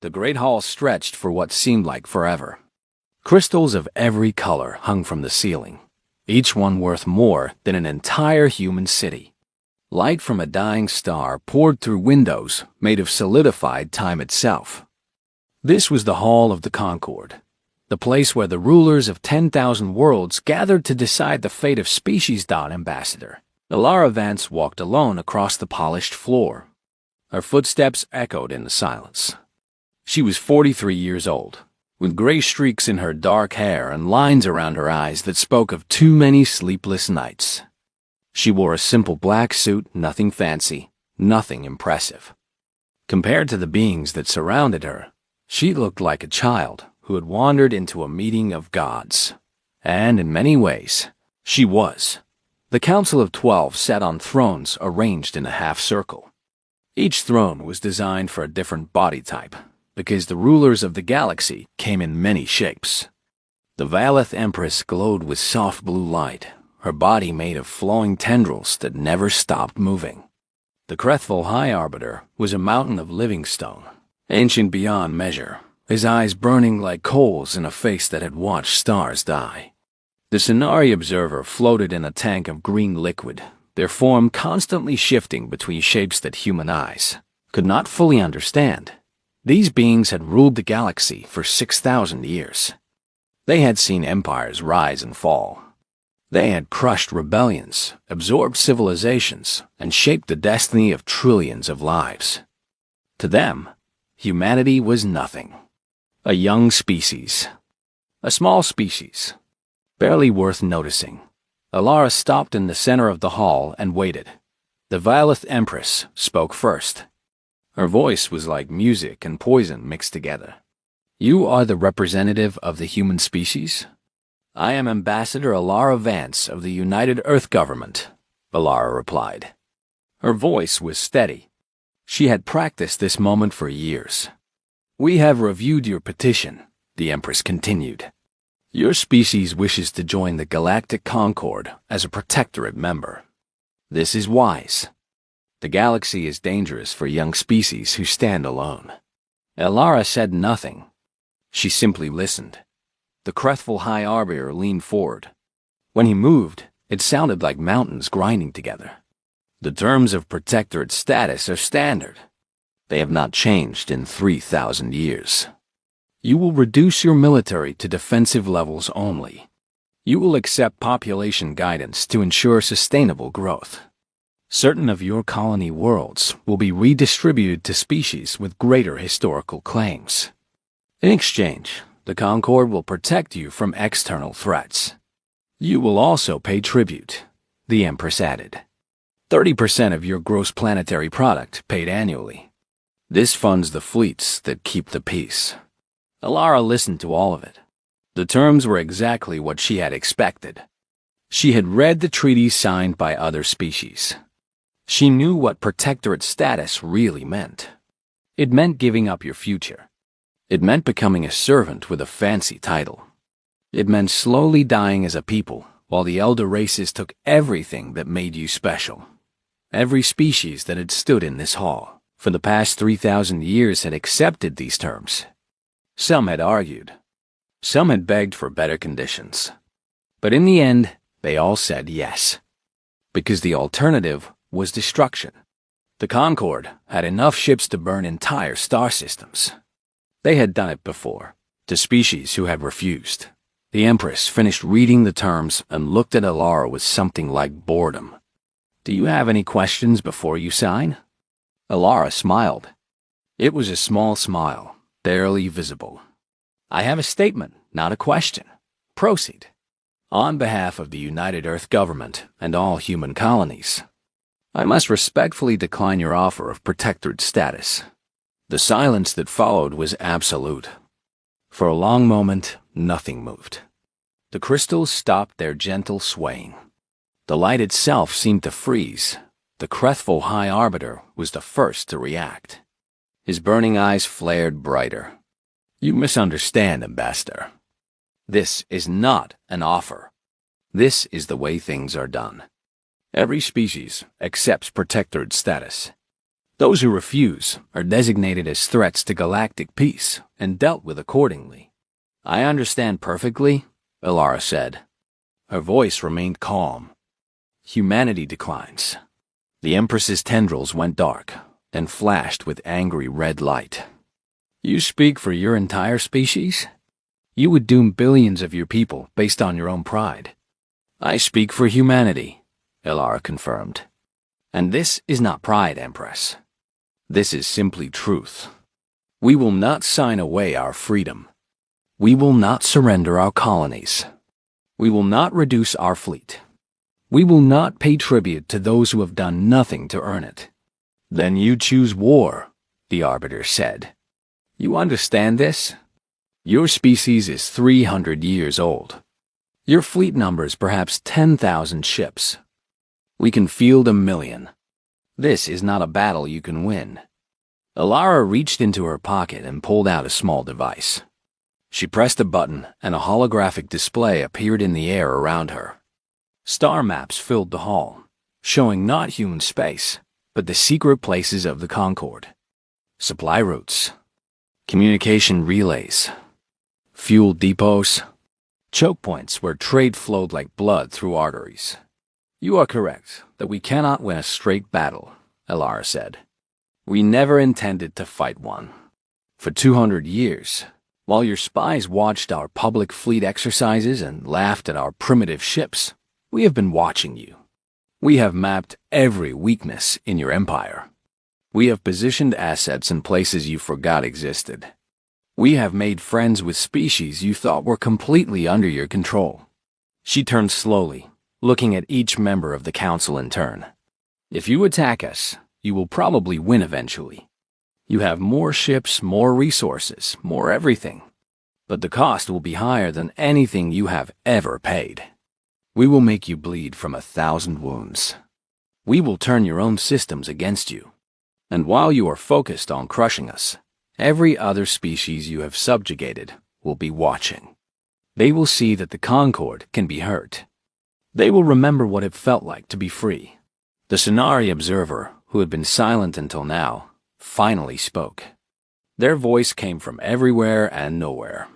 The great hall stretched for what seemed like forever. Crystals of every color hung from the ceiling, each one worth more than an entire human city. Light from a dying star poured through windows made of solidified time itself. This was the Hall of the Concord, the place where the rulers of 10,000 worlds gathered to decide the fate of species. Ambassador Alara Vance walked alone across the polished floor. Her footsteps echoed in the silence. She was 43 years old, with gray streaks in her dark hair and lines around her eyes that spoke of too many sleepless nights. She wore a simple black suit, nothing fancy, nothing impressive. Compared to the beings that surrounded her, she looked like a child who had wandered into a meeting of gods. And in many ways, she was. The Council of 12 sat on thrones arranged in a half-circle. Each throne was designed for a different body type, because the rulers of the galaxy came in many shapes. The Valeth Empress glowed with soft blue light, her body made of flowing tendrils that never stopped moving. The Crethful High Arbiter was a mountain of living stone, ancient beyond measure, his eyes burning like coals in a face that had watched stars die. The Sonari Observer floated in a tank of green liquid, their form constantly shifting between shapes that human eyes could not fully understand. These beings had ruled the galaxy for 6,000 years. They had seen empires rise and fall. They had crushed rebellions, absorbed civilizations, and shaped the destiny of trillions of lives. To them, humanity was nothing. A young species. A small species. Barely worth noticing. Alara stopped in the center of the hall and waited. The Valeth Empress spoke first. Her voice was like music and poison mixed together. "You are the representative of the human species?" "I am Ambassador Alara Vance of the United Earth Government," Alara replied. Her voice was steady. She had practiced this moment for years. "We have reviewed your petition," the Empress continued. "Your species wishes to join the Galactic Concord as a protectorate member. This is wise. The galaxy is dangerous for young species who stand alone." Alara said nothing. She simply listened. The Crethful High Arbiter leaned forward. When he moved, it sounded like mountains grinding together. "The terms of protectorate status are standard. They have not changed in 3,000 years. You will reduce your military to defensive levels only. You will accept population guidance to ensure sustainable growth. Certain of your colony worlds will be redistributed to species with greater historical claims. In exchange, the Concord will protect you from external threats. You will also pay tribute," the Empress added. 30% of your gross planetary product paid annually. This funds the fleets that keep the peace." Alara listened to all of it. The terms were exactly what she had expected. She had read the treaties signed by other species. She knew what protectorate status really meant. It meant giving up your future. It meant becoming a servant with a fancy title. It meant slowly dying as a people while the elder races took everything that made you special. Every species that had stood in this hall for the past 3,000 years had accepted these terms. Some had argued. Some had begged for better conditions. But in the end, they all said yes. Because the alternative was destruction. The Concord had enough ships to burn entire star systems. They had done it before, to species who had refused. The Empress finished reading the terms and looked at Alara with something like boredom. "Do you have any questions before you sign?" Alara smiled. It was a small smile, barely visible. "I have a statement, not a question. Proceed." "On behalf of the United Earth Government and all human colonies, I must respectfully decline your offer of protectorate status." The silence that followed was absolute. For a long moment, nothing moved. The crystals stopped their gentle swaying. The light itself seemed to freeze. The Crethful High Arbiter was the first to react. His burning eyes flared brighter. "You misunderstand, Ambassador. This is not an offer. This is the way things are done. Every species accepts protectorate status. Those who refuse are designated as threats to galactic peace and dealt with accordingly. I understand perfectly, Ilara said. Her voice remained calm. Humanity declines. The Empress's tendrils went dark and flashed with angry red light. You speak for your entire species? You would doom billions of your people based on your own pride. I speak for humanity, Ilara confirmed. And this is not pride, Empress. This is simply truth. We will not sign away our freedom. We will not surrender our colonies. We will not reduce our fleet. We will not pay tribute to those who have done nothing to earn it. Then you choose war, the Arbiter said. You understand this? Your species is 300 years old. Your fleet numbers perhaps 10,000 ships. We can field 1,000,000. This is not a battle you can win. Ilara reached into her pocket and pulled out a small device. She pressed a button and a holographic display appeared in the air around her. Star maps filled the hall, showing not human space, but the secret places of the Concord. Supply routes, communication relays, fuel depots, choke points where trade flowed like blood through arteries. You are correct that we cannot win a straight battle, Ilara said. We never intended to fight one. For 200 years, while your spies watched our public fleet exercises and laughed at our primitive ships, we have been watching you. We have mapped every weakness in your empire. We have positioned assets in places you forgot existed. We have made friends with species you thought were completely under your control. She turned slowly, looking at each member of the council in turn. If you attack us, you will probably win eventually. You have more ships, more resources, more everything. But the cost will be higher than anything you have ever paid. We will make you bleed from 1,000 wounds. We will turn your own systems against you. And while you are focused on crushing us, every other species you have subjugated will be watching. They will see that the Concord can be hurt. They will remember what it felt like to be free. The Sonari observer, who had been silent until now, finally spoke. Their voice came from everywhere and nowhere.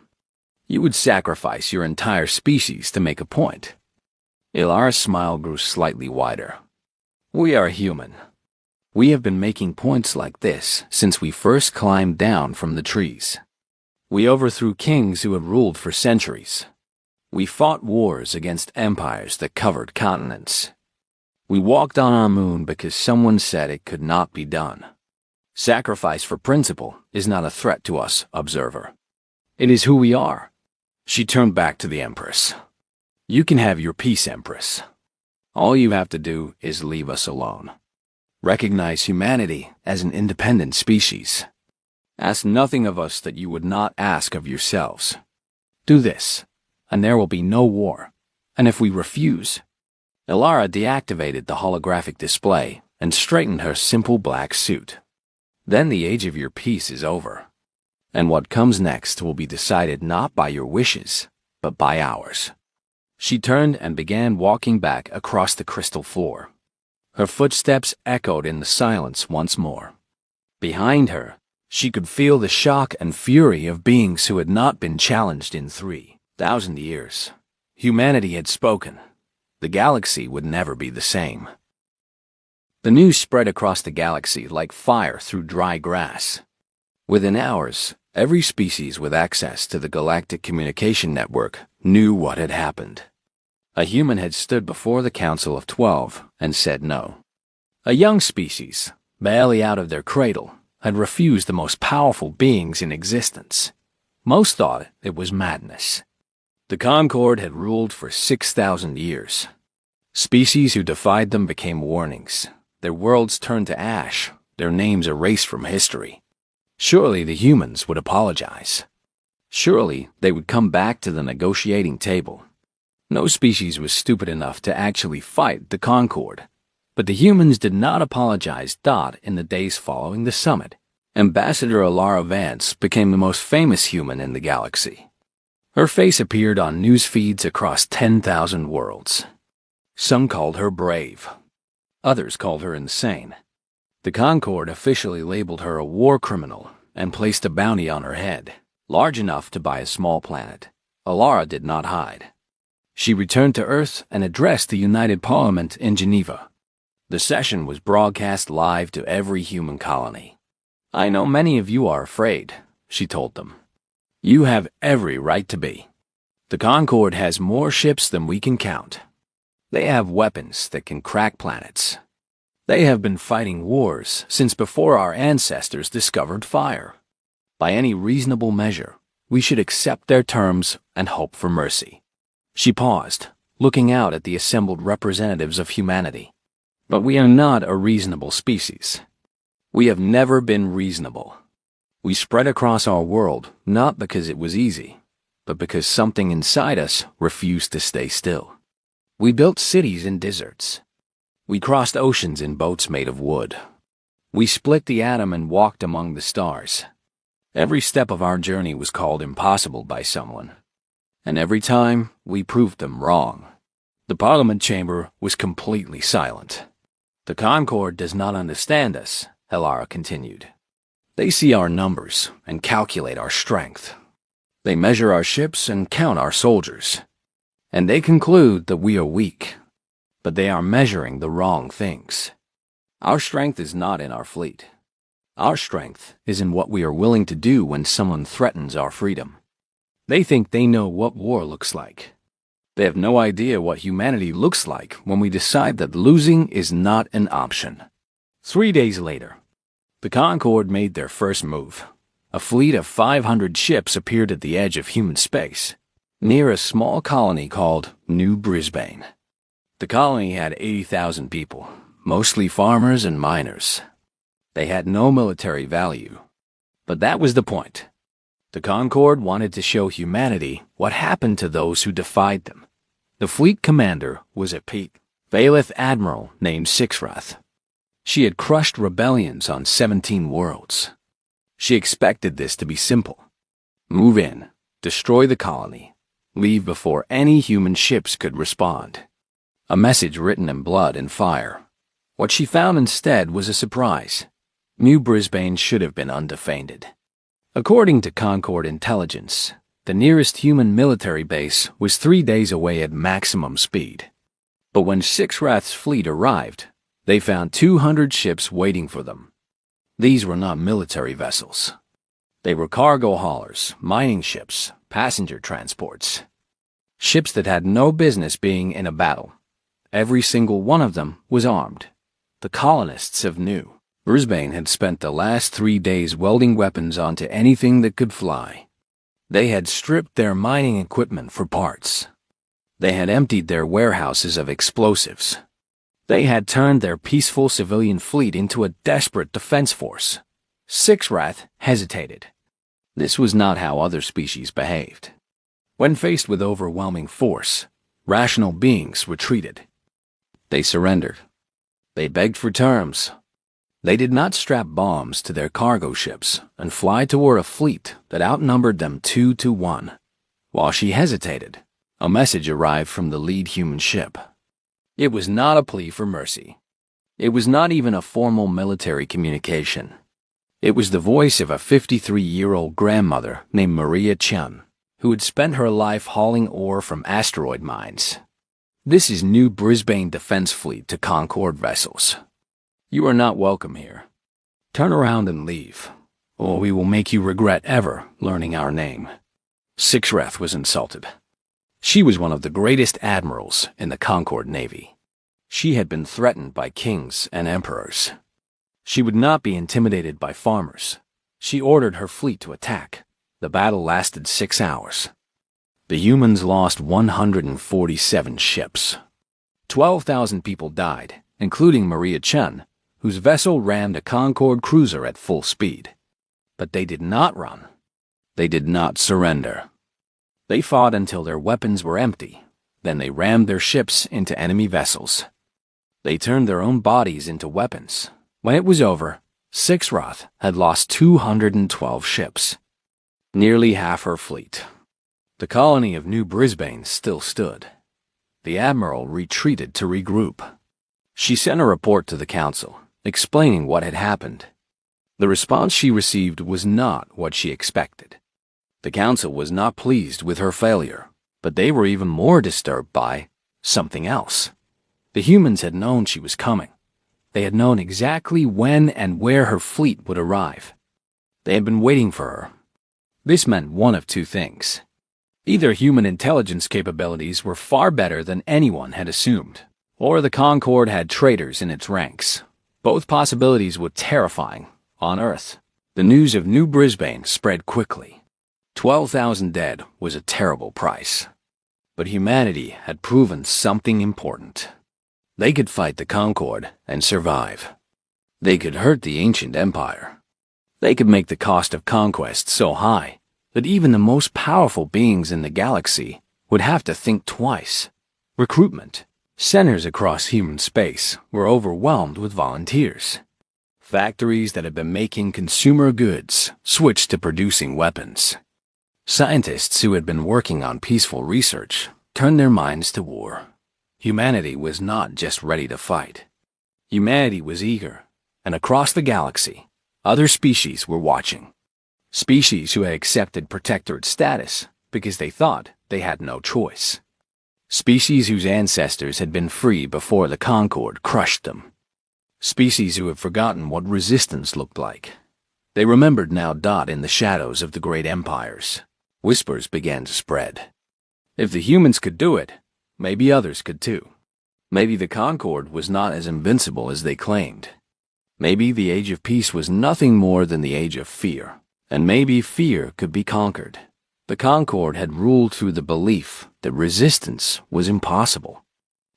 You would sacrifice your entire species to make a point. Ilara's smile grew slightly wider. We are human. We have been making points like this since we first climbed down from the trees. We overthrew kings who had ruled for centuries. We fought wars against empires that covered continents. We walked on our moon because someone said it could not be done. Sacrifice for principle is not a threat to us, observer. It is who we are. She turned back to the Empress. You can have your peace, Empress. All you have to do is leave us alone. Recognize humanity as an independent species. Ask nothing of us that you would not ask of yourselves. Do this, and there will be no war. And if we refuse... Ilara deactivated the holographic display and straightened her simple black suit. Then the age of your peace is over. And what comes next will be decided not by your wishes, but by ours. She turned and began walking back across the crystal floor. Her footsteps echoed in the silence once more. Behind her, she could feel the shock and fury of beings who had not been challenged in 3,000 years. Humanity had spoken. The galaxy would never be the same. The news spread across the galaxy like fire through dry grass. Within hours, every species with access to the galactic communication network knew what had happened. A human had stood before the Council of 12 and said no. A young species, barely out of their cradle, had refused the most powerful beings in existence. Most thought it was madness. The Concord had ruled for 6,000 years. Species who defied them became warnings. Their worlds turned to ash, their names erased from history. Surely the humans would apologize. Surely they would come back to the negotiating table. No species was stupid enough to actually fight the Concord. But the humans did not apologize. In the days following the summit, Ambassador Ilara Vance became the most famous human in the galaxy. Her face appeared on news feeds across 10,000 worlds. Some called her brave. Others called her insane. The Concord officially labeled her a war criminal and placed a bounty on her head, large enough to buy a small planet. Alara did not hide. She returned to Earth and addressed the United Parliament in Geneva. The session was broadcast live to every human colony. "I know many of you are afraid," she told them. "You have every right to be. The Concord has more ships than we can count. They have weapons that can crack planets. They have been fighting wars since before our ancestors discovered fire. By any reasonable measure, we should accept their terms and hope for mercy." She paused, looking out at the assembled representatives of humanity. "But we are not a reasonable species. We have never been reasonable. We spread across our world not because it was easy, but because something inside us refused to stay still. We built cities in deserts. We crossed oceans in boats made of wood. We split the atom and walked among the stars. Every step of our journey was called impossible by someone, and every time we proved them wrong." The Parliament chamber was completely silent. "The Concord does not understand us," Alara continued. "They see our numbers and calculate our strength. They measure our ships and count our soldiers. And they conclude that we are weak. But they are measuring the wrong things. Our strength is not in our fleet. Our strength is in what we are willing to do when someone threatens our freedom. They think they know what war looks like. They have no idea what humanity looks like when we decide that losing is not an option." 3 days later, the Concord made their first move. A fleet of 500 ships appeared at the edge of human space, near a small colony called New Brisbane. The colony had 80,000 people, mostly farmers and miners. They had no military value. But that was the point. The Concord wanted to show humanity what happened to those who defied them. The fleet commander was a Valeth admiral named Sixrath. She had crushed rebellions on 17 worlds. She expected this to be simple. Move in, destroy the colony, leave before any human ships could respond. A message written in blood and fire. What she found instead was a surprise. New Brisbane should have been undefended. According to Concord intelligence, the nearest human military base was 3 days away at maximum speed. But when Sixrath's fleet arrived, they found 200 ships waiting for them. These were not military vessels. They were cargo haulers, mining ships, passenger transports. Ships that had no business being in a battle. Every single one of them was armed. The colonists of New Brisbane had spent the last 3 days welding weapons onto anything that could fly. They had stripped their mining equipment for parts. They had emptied their warehouses of explosives. They had turned their peaceful civilian fleet into a desperate defense force. Sixrath hesitated. This was not how other species behaved. When faced with overwhelming force, rational beings retreated. They surrendered. They begged for terms. They did not strap bombs to their cargo ships and fly toward a fleet that outnumbered them 2 to 1. While she hesitated, a message arrived from the lead human ship. It was not a plea for mercy. It was not even a formal military communication. It was the voice of a 53-year-old grandmother named Maria Chun, who had spent her life hauling ore from asteroid mines. "This is New Brisbane Defense Fleet to Concord vessels. You are not welcome here. Turn around and leave, or we will make you regret ever learning our name." Sixrath was insulted. She was one of the greatest admirals in the Concord Navy. She had been threatened by kings and emperors. She would not be intimidated by farmers. She ordered her fleet to attack. The battle lasted 6 hours. The humans lost 147 ships. 12,000 people died, including Maria Chun, whose vessel rammed a Concord cruiser at full speed. But they did not run. They did not surrender. They fought until their weapons were empty. Then they rammed their ships into enemy vessels. They turned their own bodies into weapons. When it was over, Sixrath had lost 212 ships, nearly half her fleet. The colony of New Brisbane still stood. The admiral retreated to regroup. She sent a report to the council, explaining what had happened. The response she received was not what she expected. The council was not pleased with her failure, but they were even more disturbed by something else. The humans had known she was coming. They had known exactly when and where her fleet would arrive. They had been waiting for her. This meant one of two things. Either human intelligence capabilities were far better than anyone had assumed, or the Concorde had traitors in its ranks. Both possibilities were terrifying. On Earth, the news of New Brisbane spread quickly. 12,000 dead was a terrible price. But humanity had proven something important. They could fight the Concorde and survive. They could hurt the ancient empire. They could make the cost of conquest so high that even the most powerful beings in the galaxy would have to think twice. Recruitment centers across human space were overwhelmed with volunteers. Factories that had been making consumer goods switched to producing weapons. Scientists who had been working on peaceful research turned their minds to war. Humanity was not just ready to fight. Humanity was eager, and across the galaxy, other species were watching. Species who had accepted protectorate status because they thought they had no choice. Species whose ancestors had been free before the Concorde crushed them. Species who had forgotten what resistance looked like. They remembered now dot in the shadows of the great empires. Whispers began to spread. If the humans could do it, maybe others could too. Maybe the Concorde was not as invincible as they claimed. Maybe the Age of Peace was nothing more than the Age of Fear, and maybe fear could be conquered. The Concorde had ruled through the belief that resistance was impossible.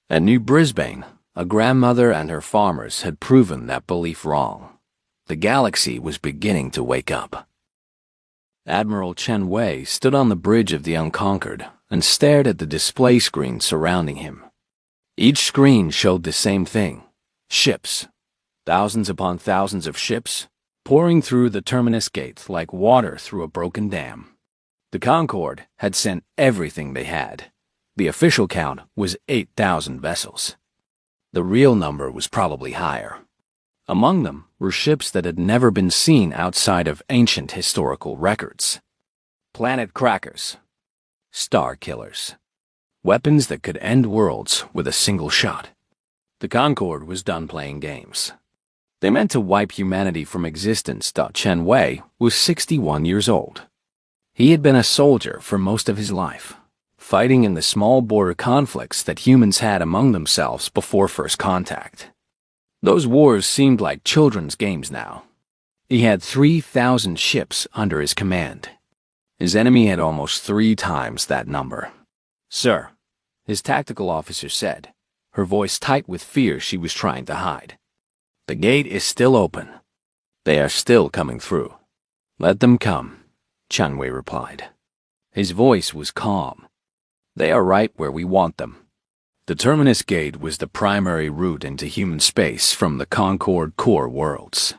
At New Brisbane, a grandmother and her farmers had proven that belief wrong. The galaxy was beginning to wake up. Admiral Chen Wei stood on the bridge of the Unconquered and stared at the display screen surrounding him. Each screen showed the same thing: ships. Thousands upon thousands of ships, pouring through the terminus gate like water through a broken dam. The Concorde had sent everything they had. The official count was 8,000 vessels. The real number was probably higher. Among them were ships that had never been seen outside of ancient historical records. Planet crackers. Star killers. Weapons that could end worlds with a single shot. The Concorde was done playing games. They meant to wipe humanity from existence. Chen Wei was 61 years old. He had been a soldier for most of his life, fighting in the small border conflicts that humans had among themselves before first contact. Those wars seemed like children's games now. He had 3,000 ships under his command. His enemy had almost 3 times that number. "Sir," his tactical officer said, her voice tight with fear she was trying to hide. "The gate is still open. They are still coming through. Let them come," Chen Wei replied. His voice was calm. "They are right where we want them." The Terminus Gate was the primary route into human space from the Concorde core worlds.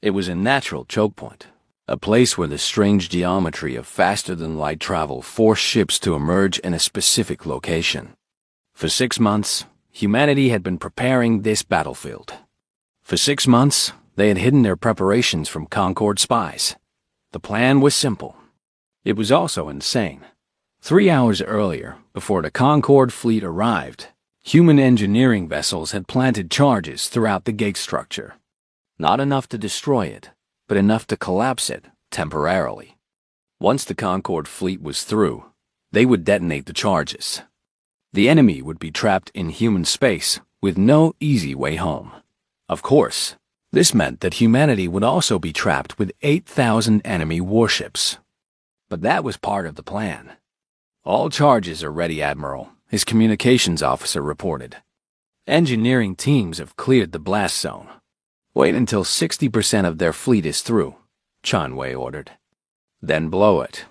It was a natural choke point, a place where the strange geometry of faster-than-light travel forced ships to emerge in a specific location. For 6 months, humanity had been preparing this battlefield. For 6 months, they had hidden their preparations from Concorde spies. The plan was simple. It was also insane. 3 hours earlier, before the Concorde fleet arrived, human engineering vessels had planted charges throughout the gate structure. Not enough to destroy it, but enough to collapse it temporarily. Once the Concorde fleet was through, they would detonate the charges. The enemy would be trapped in human space with no easy way home. Of course, this meant that humanity would also be trapped with 8,000 enemy warships. But that was part of the plan. "All charges are ready, Admiral," his communications officer reported. "Engineering teams have cleared the blast zone. Wait until 60% of their fleet is through," Chen Wei ordered. "Then blow it."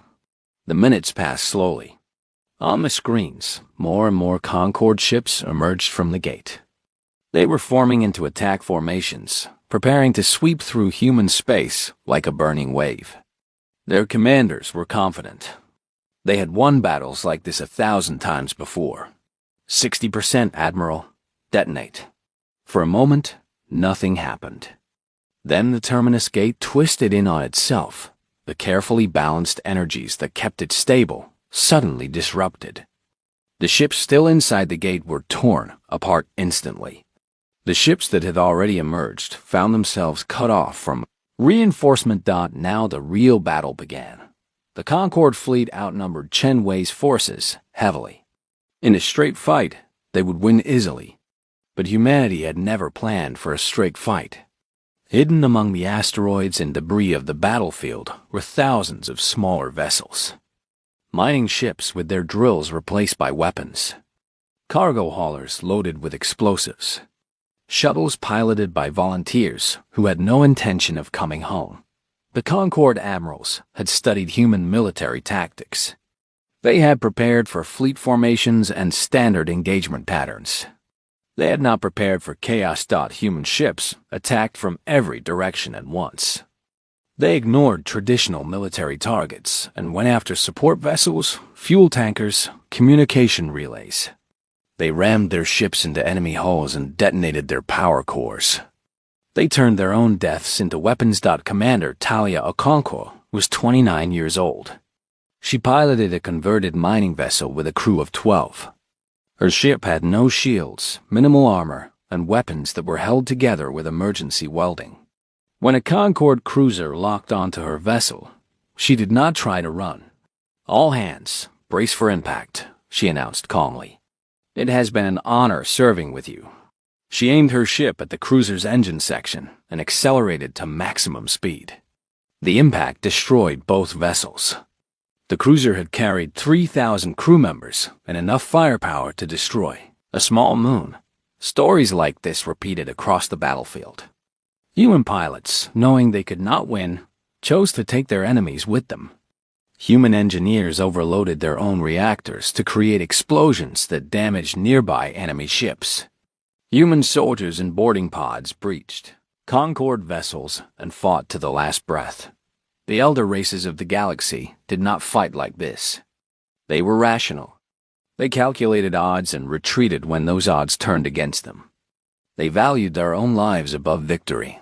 The minutes passed slowly. On the screens, more and more Concorde ships emerged from the gate. They were forming into attack formations, preparing to sweep through human space like a burning wave. Their commanders were confident. They had won battles like this 1,000 times before. 60%, Admiral. Detonate." For a moment, nothing happened. Then the terminus gate twisted in on itself. The carefully balanced energies that kept it stable suddenly disrupted. The ships still inside the gate were torn apart instantly. The ships that had already emerged found themselves cut off from reinforcement. Now the real battle began. The Concorde fleet outnumbered Chen Wei's forces heavily. In a straight fight, they would win easily. But humanity had never planned for a straight fight. Hidden among the asteroids and debris of the battlefield were thousands of smaller vessels. Mining ships with their drills replaced by weapons. Cargo haulers loaded with explosives. Shuttles piloted by volunteers who had no intention of coming home. The Concorde admirals had studied human military tactics. They had prepared for fleet formations and standard engagement patterns. They had not prepared for chaos. Human ships attacked from every direction at once. They ignored traditional military targets and went after support vessels, fuel tankers, communication relays. They rammed their ships into enemy hulls and detonated their power cores. They turned their own deaths into weapons. Commander Talia Okonkwo was 29 years old. She piloted a converted mining vessel with a crew of 12. Her ship had no shields, minimal armor, and weapons that were held together with emergency welding. When a Concorde cruiser locked onto her vessel, she did not try to run. "All hands, brace for impact," she announced calmly. "It has been an honor serving with you." She aimed her ship at the cruiser's engine section and accelerated to maximum speed. The impact destroyed both vessels. The cruiser had carried 3,000 crew members and enough firepower to destroy a small moon. Stories like this repeated across the battlefield. Human pilots, knowing they could not win, chose to take their enemies with them. Human engineers overloaded their own reactors to create explosions that damaged nearby enemy ships. Human soldiers in boarding pods breached Concorde vessels and fought to the last breath. The elder races of the galaxy did not fight like this. They were rational. They calculated odds and retreated when those odds turned against them. They valued their own lives above victory.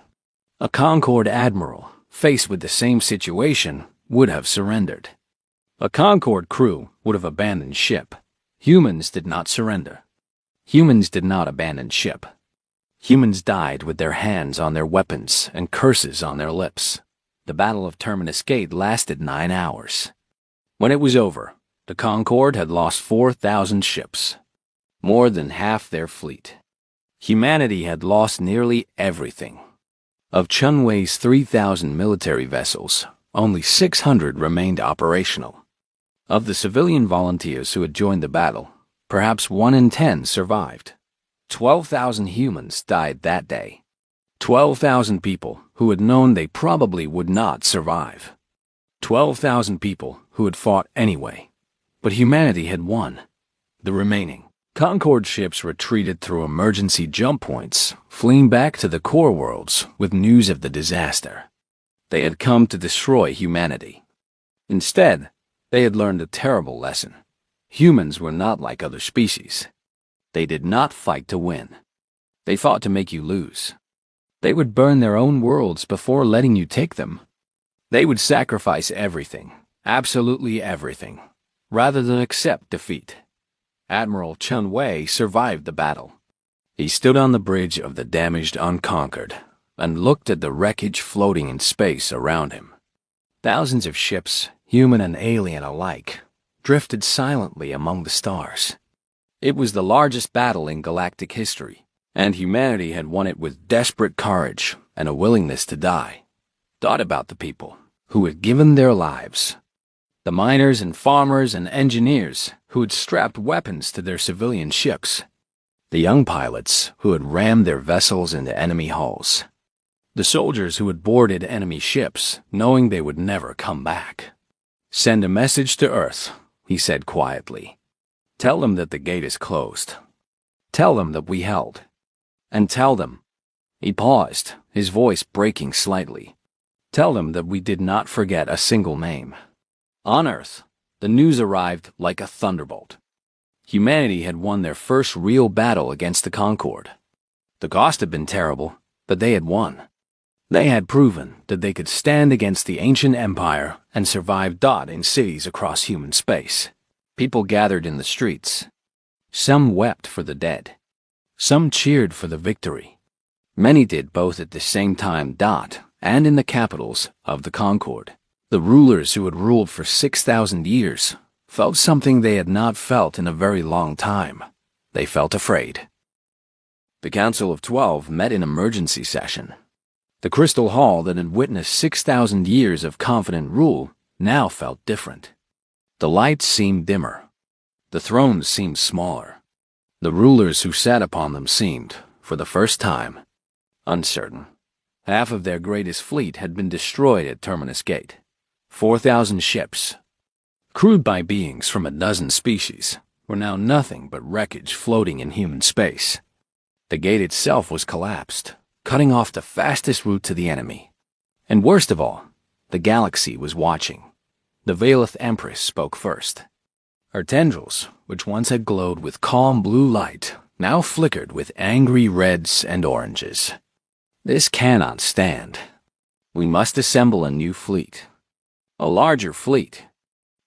A Concorde admiral, faced with the same situation, would have surrendered. A Concorde crew would have abandoned ship. Humans did not surrender. Humans did not abandon ship. Humans died with their hands on their weapons and curses on their lips. The Battle of Terminus Gate lasted 9 hours. When it was over, the Concorde had lost 4,000 ships, more than half their fleet. Humanity had lost nearly everything. Of Chen Wei's 3,000 military vessels, only 600 remained operational. Of the civilian volunteers who had joined the battle, perhaps 1 in 10 survived. 12,000 humans died that day. 12,000 people who had known they probably would not survive. 12,000 people who had fought anyway. But humanity had won. The remaining Concorde ships retreated through emergency jump points, fleeing back to the core worlds with news of the disaster. They had come to destroy humanity. Instead, they had learned a terrible lesson. Humans were not like other species. They did not fight to win. They fought to make you lose. They would burn their own worlds before letting you take them. They would sacrifice everything, absolutely everything, rather than accept defeat. Admiral Chen Wei survived the battle. He stood on the bridge of the damaged Unconquered and looked at the wreckage floating in space around him. Thousands of ships, human and alien alike, drifted silently among the stars. It was the largest battle in galactic history, and humanity had won it with desperate courage and a willingness to die. Thought about the people who had given their lives. The miners and farmers and engineers who had strapped weapons to their civilian ships. The young pilots who had rammed their vessels into enemy hulls. The soldiers who had boarded enemy ships, knowing they would never come back. "Send a message to Earth," he said quietly. "Tell them that the gate is closed. Tell them that we held. And tell them," he paused, his voice breaking slightly, "tell them that we did not forget a single name." On Earth, the news arrived like a thunderbolt. Humanity had won their first real battle against the Concorde. The cost had been terrible, But they had won. They had proven that they could stand against the ancient empire and survive in cities across human space. People gathered in the streets. Some wept for the dead. Some cheered for the victory. Many did both at the same time and in the capitals of the Concord. The rulers who had ruled for 6,000 years felt something they had not felt in a very long time. They felt afraid. The Council of 12 met in emergency session. The Crystal Hall that had witnessed 6,000 years of confident rule now felt different. The lights seemed dimmer. The thrones seemed smaller. The rulers who sat upon them seemed, for the first time, uncertain. Half of their greatest fleet had been destroyed at Terminus Gate. 4,000 ships, crewed by beings from a dozen species, were now nothing but wreckage floating in human space. The gate itself was collapsed, cutting off the fastest route to the enemy. And worst of all, the galaxy was watching. The Veileth Empress spoke first. Her tendrils, which once had glowed with calm blue light, now flickered with angry reds and oranges. This cannot stand. We must assemble a new fleet. A larger fleet.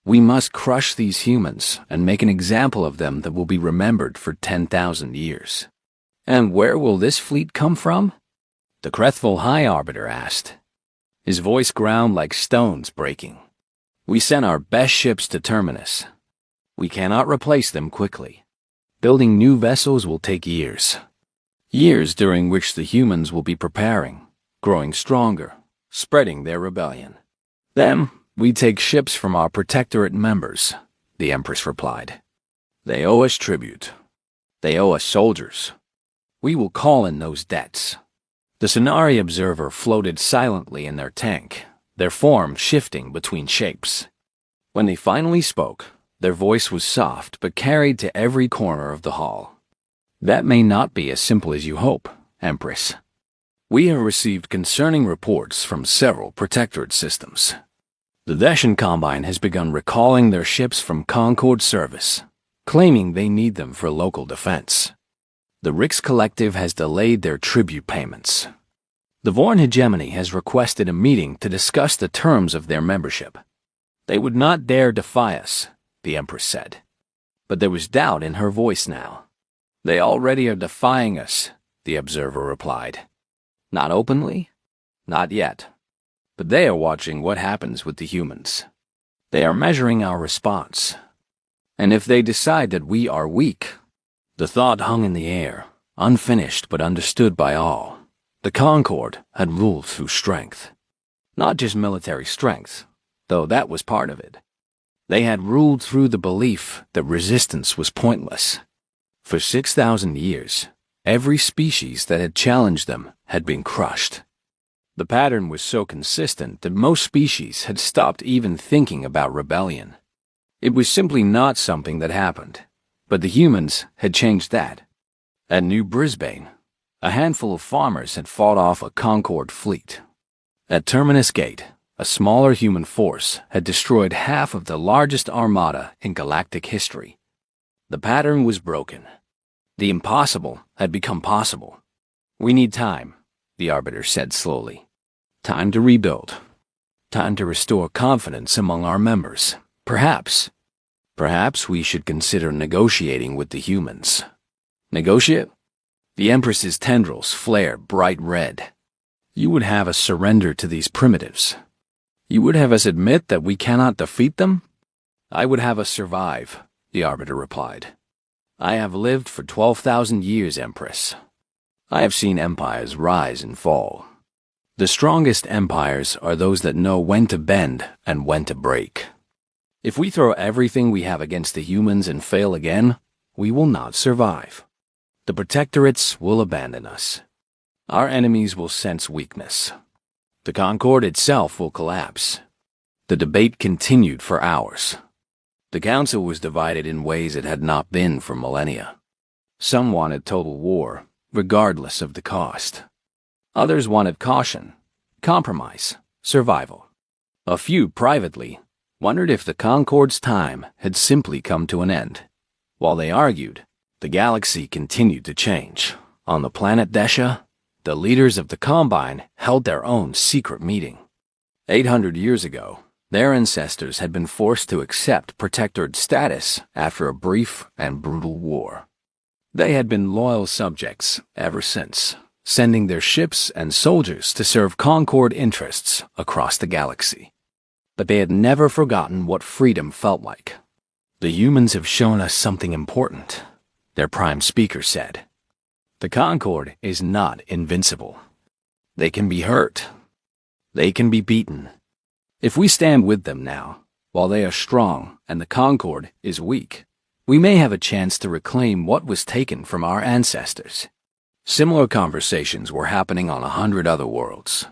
We must crush these humans and make an example of them that will be remembered for 10,000 years. And where will this fleet come from? The Crethful High Arbiter asked. His voice ground like stones breaking. We sent our best ships to Terminus. We cannot replace them quickly. Building new vessels will take years. Years during which the humans will be preparing, growing stronger, spreading their rebellion. Then, we take ships from our Protectorate members, the Empress replied. They owe us tribute. They owe us soldiers. We will call in those debts. The Sonari Observer floated silently in their tank, their form shifting between shapes. When they finally spoke, their voice was soft but carried to every corner of the hall. That may not be as simple as you hope, Empress. We have received concerning reports from several Protectorate systems. The Deshan Combine has begun recalling their ships from Concord service, claiming they need them for local defense. The Rix Collective has delayed their tribute payments. The Vorn Hegemony has requested a meeting to discuss the terms of their membership. They would not dare defy us, the Empress said. But there was doubt in her voice now. They already are defying us, the Observer replied. Not openly? Not yet. But they are watching what happens with the humans. They are measuring our response. And if they decide that we are weak, the thought hung in the air, unfinished but understood by all. The Concord had ruled through strength. Not just military strength, though that was part of it. They had ruled through the belief that resistance was pointless. For 6,000 years, every species that had challenged them had been crushed. The pattern was so consistent that most species had stopped even thinking about rebellion. It was simply not something that happened, but the humans had changed that. At New Brisbane, a handful of farmers had fought off a Concord fleet. At Terminus Gate, a smaller human force had destroyed half of the largest armada in galactic history. The pattern was broken. The impossible had become possible. We need time, the Arbiter said slowly. Time to rebuild. Time to restore confidence among our members. Perhaps we should consider negotiating with the humans. Negotiate? The Empress's tendrils flared bright red. You would have us surrender to these primitives. You would have us admit that we cannot defeat them? I would have us survive, the Arbiter replied. I have lived for 12,000 years, Empress. I have seen empires rise and fall. The strongest empires are those that know when to bend and when to break. If we throw everything we have against the humans and fail again, we will not survive. The Protectorates will abandon us. Our enemies will sense weakness. The Concord itself will collapse. The debate continued for hours. The Council was divided in ways it had not been for millennia. Some wanted total war, regardless of the cost. Others wanted caution, compromise, survival. A few, privately, wondered if the Concord's time had simply come to an end. While they argued, the galaxy continued to change. On the planet Desha, the leaders of the Combine held their own secret meeting. 800 years ago, their ancestors had been forced to accept protectorate status after a brief and brutal war. They had been loyal subjects ever since, sending their ships and soldiers to serve Concord interests across the galaxy. But they had never forgotten what freedom felt like. "The humans have shown us something important," their prime speaker said. "The Concord is not invincible. They can be hurt. They can be beaten. If we stand with them now, while they are strong and the Concord is weak, we may have a chance to reclaim what was taken from our ancestors." Similar conversations were happening on 100 other worlds.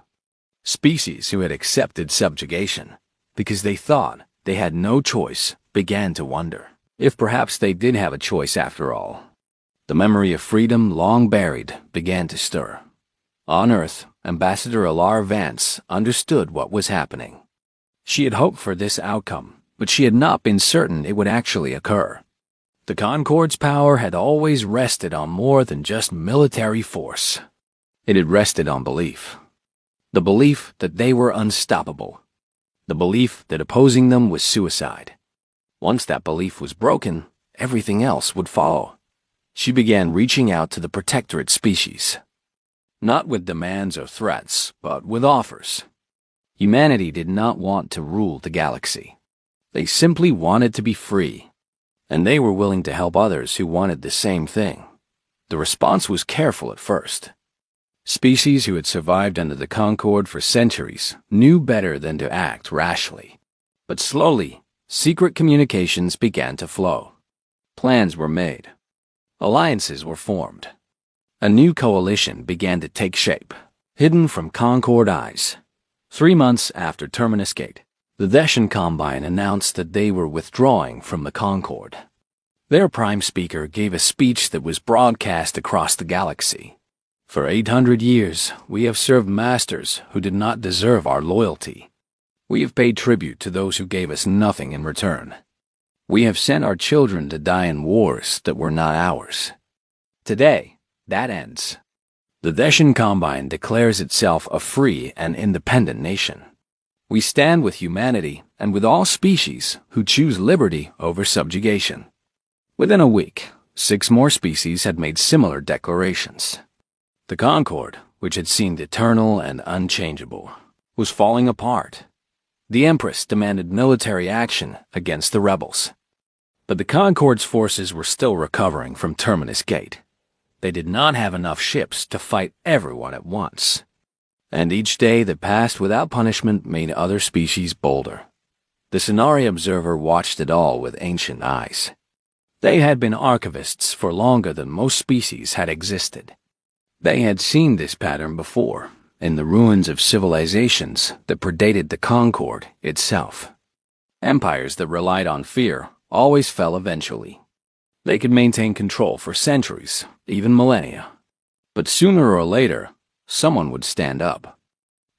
Species who had accepted subjugation because they thought they had no choice began to wonder if perhaps they did have a choice after all. The memory of freedom long buried began to stir. On Earth, Ambassador Alara Vance understood what was happening. She had hoped for this outcome, but she had not been certain it would actually occur. The Concord's power had always rested on more than just military force. It had rested on belief. The belief that they were unstoppable. The belief that opposing them was suicide. Once that belief was broken, everything else would follow. She began reaching out to the protectorate species. Not with demands or threats, but with offers. Humanity did not want to rule the galaxy. They simply wanted to be free. And they were willing to help others who wanted the same thing. The response was careful at first. Species who had survived under the Concord for centuries knew better than to act rashly. But slowly, secret communications began to flow. Plans were made. Alliances were formed. A new coalition began to take shape, hidden from Concord eyes. 3 months after Terminus Gate, the Theshan Combine announced that they were withdrawing from the Concord. Their prime speaker gave a speech that was broadcast across the galaxy. "For 800 years, we have served masters who did not deserve our loyalty. We have paid tribute to those who gave us nothing in return. We have sent our children to die in wars that were not ours. Today, that ends. The Theshan Combine declares itself a free and independent nation. We stand with humanity and with all species who choose liberty over subjugation." Within a week, 6 more species had made similar declarations. The Concord, which had seemed eternal and unchangeable, was falling apart. The Empress demanded military action against the rebels. But the Concord's forces were still recovering from Terminus Gate. They did not have enough ships to fight everyone at once. And each day that passed without punishment made other species bolder. The Sonari observer watched it all with ancient eyes. They had been archivists for longer than most species had existed. They had seen this pattern before, in the ruins of civilizations that predated the Concord itself. Empires that relied on fear always fell eventually. They could maintain control for centuries, even millennia. But sooner or later, someone would stand up.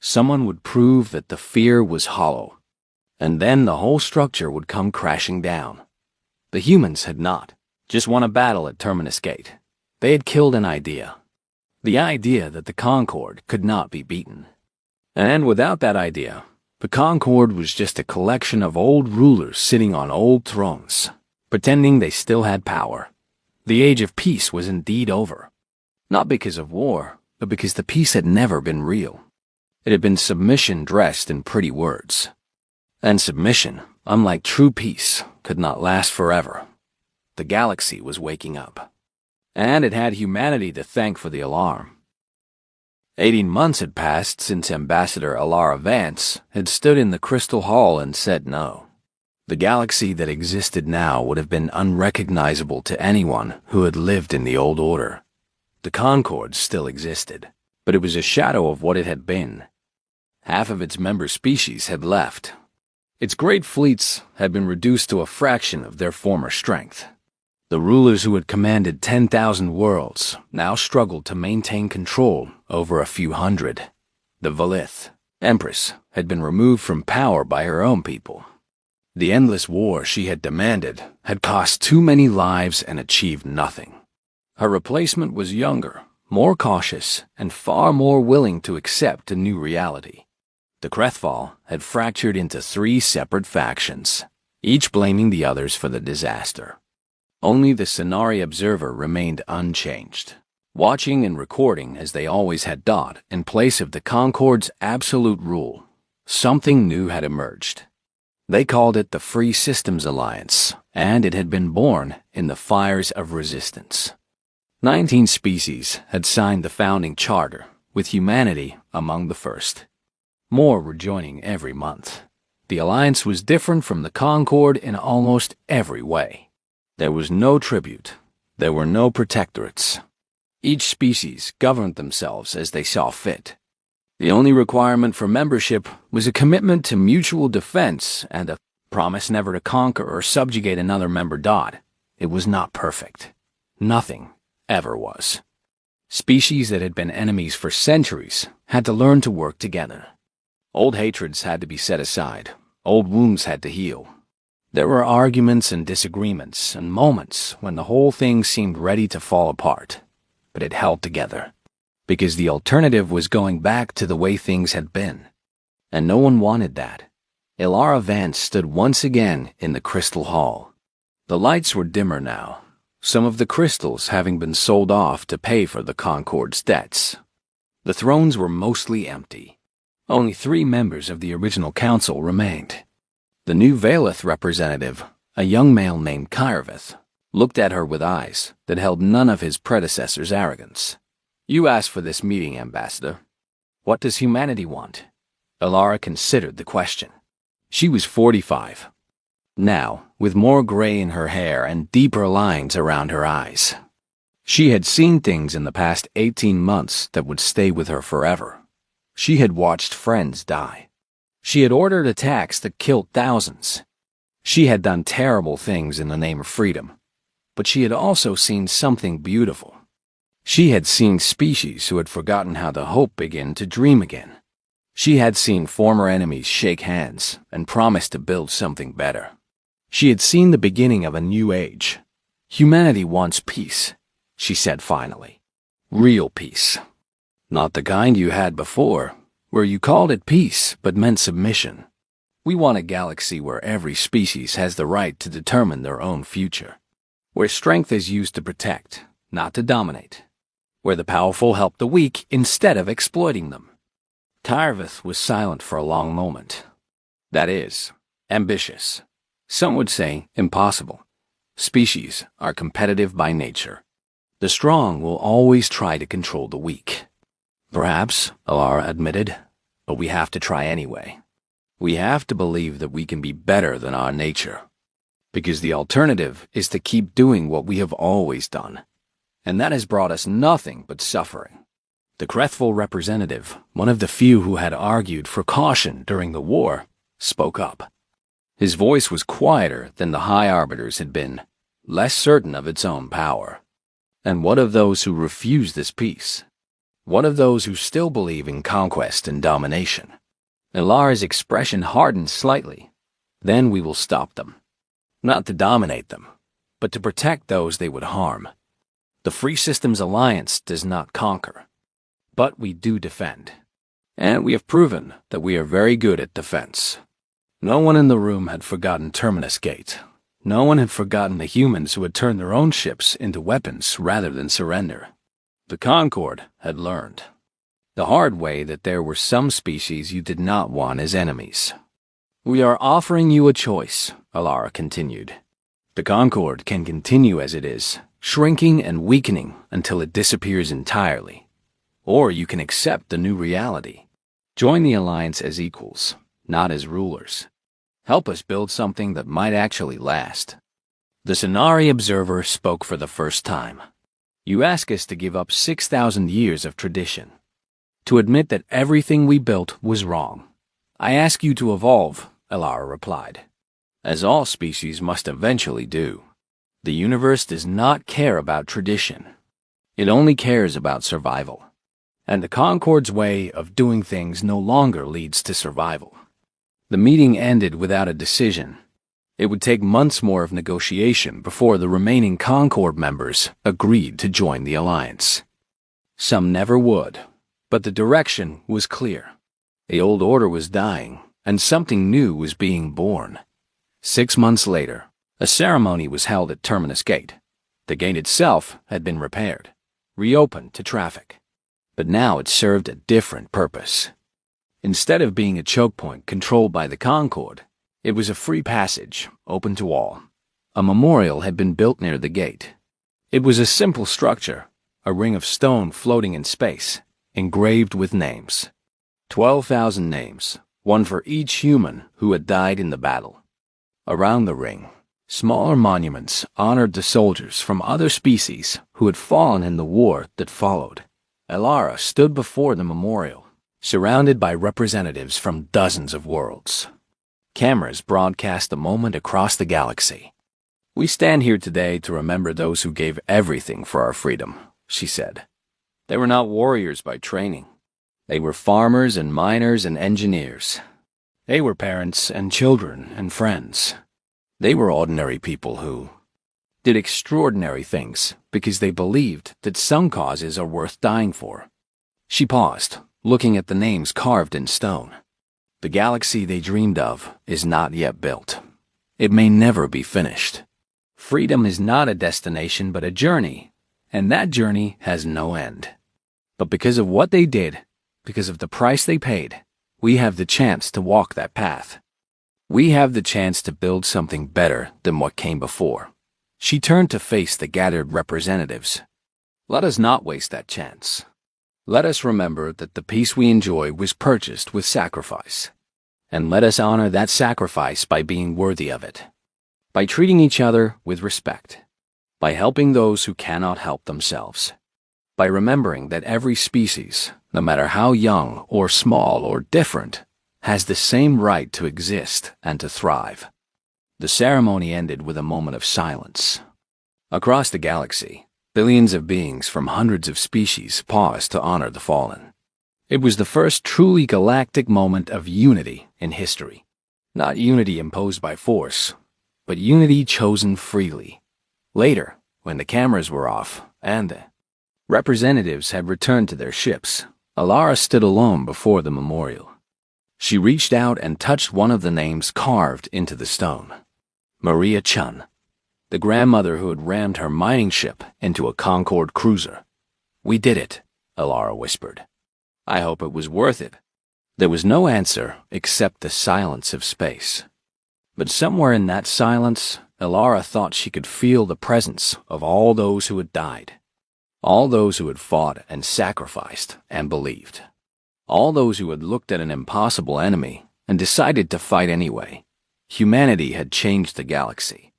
Someone would prove that the fear was hollow. And then the whole structure would come crashing down. The humans had not just won a battle at Terminus Gate. They had killed an idea. The idea that the Concord could not be beaten. And without that idea, the Concord was just a collection of old rulers sitting on old thrones, pretending they still had power. The age of peace was indeed over. Not because of war, but because the peace had never been real. It had been submission dressed in pretty words. And submission, unlike true peace, could not last forever. The galaxy was waking up. And it had humanity to thank for the alarm. 18 months had passed since Ambassador Alara Vance had stood in the Crystal Hall and said no. The galaxy that existed now would have been unrecognizable to anyone who had lived in the old order. The Concord still existed, but it was a shadow of what it had been. Half of its member species had left. Its great fleets had been reduced to a fraction of their former strength. The rulers who had commanded 10,000 worlds now struggled to maintain control over a few hundred. The Valith, Empress, had been removed from power by her own people. The endless war she had demanded had cost too many lives and achieved nothing. Her replacement was younger, more cautious, and far more willing to accept a new reality. The Krethval had fractured into 3 separate factions, each blaming the others for the disaster. Only the Sonari observer remained unchanged, watching and recording as they always had done. In place of the Concord's absolute rule, something new had emerged. They called it the Free Systems Alliance, and it had been born in the fires of resistance. 19 species had signed the founding charter, with humanity among the first. More were joining every month. The alliance was different from the Concord in almost every way. There was no tribute. There were no protectorates. Each species governed themselves as they saw fit. The only requirement for membership was a commitment to mutual defense and a promise never to conquer or subjugate another member. It was not perfect. Nothing ever was. Species that had been enemies for centuries had to learn to work together. Old hatreds had to be set aside. Old wounds had to heal. There were arguments and disagreements and moments when the whole thing seemed ready to fall apart, but it held together. Because the alternative was going back to the way things had been. And no one wanted that. Ilara Vance stood once again in the Crystal Hall. The lights were dimmer now, some of the crystals having been sold off to pay for the Concord's debts. The thrones were mostly empty. Only 3 members of the original council remained. The new Valeth representative, a young male named Kyrvith, looked at her with eyes that held none of his predecessor's arrogance. "You asked for this meeting, Ambassador. What does humanity want?" Ilara considered the question. She was 45. Now, with more gray in her hair and deeper lines around her eyes. She had seen things in the past 18 months that would stay with her forever. She had watched friends die. She had ordered attacks that killed thousands. She had done terrible things in the name of freedom. But she had also seen something beautiful. She had seen species who had forgotten how to hope begin to dream again. She had seen former enemies shake hands and promise to build something better. She had seen the beginning of a new age. "Humanity wants peace," she said finally. "Real peace. Not the kind you had before, where you called it peace but meant submission. We want a galaxy where every species has the right to determine their own future. Where strength is used to protect, not to dominate. Where the powerful help the weak instead of exploiting them." Kyrvith was silent for a long moment. "That is, ambitious. Some would say impossible. Species are competitive by nature. The strong will always try to control the weak." "Perhaps," Ilara admitted, "but we have to try anyway. We have to believe that we can be better than our nature. Because the alternative is to keep doing what we have always done. And that has brought us nothing but suffering." The Krethval representative, one of the few who had argued for caution during the war, spoke up. His voice was quieter than the High Arbiter's had been, less certain of its own power. "And what of those who refuse this peace? What of those who still believe in conquest and domination?" Ilara's expression hardened slightly. "Then we will stop them. Not to dominate them, but to protect those they would harm. The Free Systems Alliance does not conquer, but we do defend. And we have proven that we are very good at defense." No one in the room had forgotten Terminus Gate. No one had forgotten the humans who had turned their own ships into weapons rather than surrender. The Concord had learned the hard way that there were some species you did not want as enemies. "We are offering you a choice," Ilara continued. "The Concord can continue as it is, shrinking and weakening until it disappears entirely. Or you can accept the new reality. Join the Alliance as equals, not as rulers. Help us build something that might actually last." The Sonari observer spoke for the first time. "You ask us to give up 6,000 years of tradition. To admit that everything we built was wrong. I ask you to evolve," Ilara replied. "As all species must eventually do. The universe does not care about tradition. It only cares about survival. And the Concord's way of doing things no longer leads to survival." The meeting ended without a decision. It would take months more of negotiation before the remaining Concord members agreed to join the alliance. Some never would, but the direction was clear. The old order was dying, and something new was being born. 6 months later, a ceremony was held at Terminus Gate. The gate itself had been repaired, reopened to traffic. But now it served a different purpose. Instead of being a choke point controlled by the Concorde, it was a free passage, open to all. A memorial had been built near the gate. It was a simple structure, a ring of stone floating in space, engraved with names. 12,000 names, one for each human who had died in the battle. Around the ring, smaller monuments honored the soldiers from other species who had fallen in the war that followed. Elara stood before the memorial, surrounded by representatives from dozens of worlds. Cameras broadcast the moment across the galaxy. "We stand here today to remember those who gave everything for our freedom," she said. "They were not warriors by training. They were farmers and miners and engineers. They were parents and children and friends. They were ordinary people who did extraordinary things because they believed that some causes are worth dying for." She paused, looking at the names carved in stone. The galaxy they dreamed of is not yet built. It may never be finished. Freedom is not a destination but a journey, and that journey has no end. But because of what they did, because of the price they paid, we have the chance to walk that path. We have the chance to build something better than what came before. She turned to face the gathered representatives. Let us not waste that chance. Let us remember that the peace we enjoy was purchased with sacrifice. And let us honor that sacrifice by being worthy of it, by treating each other with respect, by helping those who cannot help themselves, by remembering that every species, no matter how young or small or different, has the same right to exist and to thrive. The ceremony ended with a moment of silence. Across the galaxy, billions of beings from hundreds of species paused to honor the fallen. It was the first truly galactic moment of unity in history. Not unity imposed by force, but unity chosen freely. Later, when the cameras were off and the representatives had returned to their ships, Elara stood alone before the memorial. She reached out and touched one of the names carved into the stone. Maria Chun, the grandmother who had rammed her mining ship into a Concorde cruiser. "We did it," Elara whispered. "I hope it was worth it." There was no answer except the silence of space. But somewhere in that silence, Elara thought she could feel the presence of all those who had died. All those who had fought and sacrificed and believed. All those who had looked at an impossible enemy and decided to fight anyway. Humanity had changed the galaxy.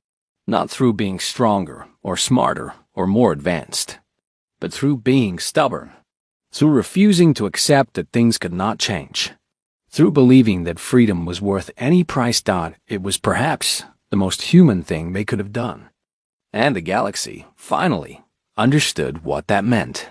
Not through being stronger or smarter or more advanced, but through being stubborn. Through refusing to accept that things could not change. Through believing that freedom was worth any price. It was perhaps the most human thing they could have done. And the galaxy, finally, understood what that meant.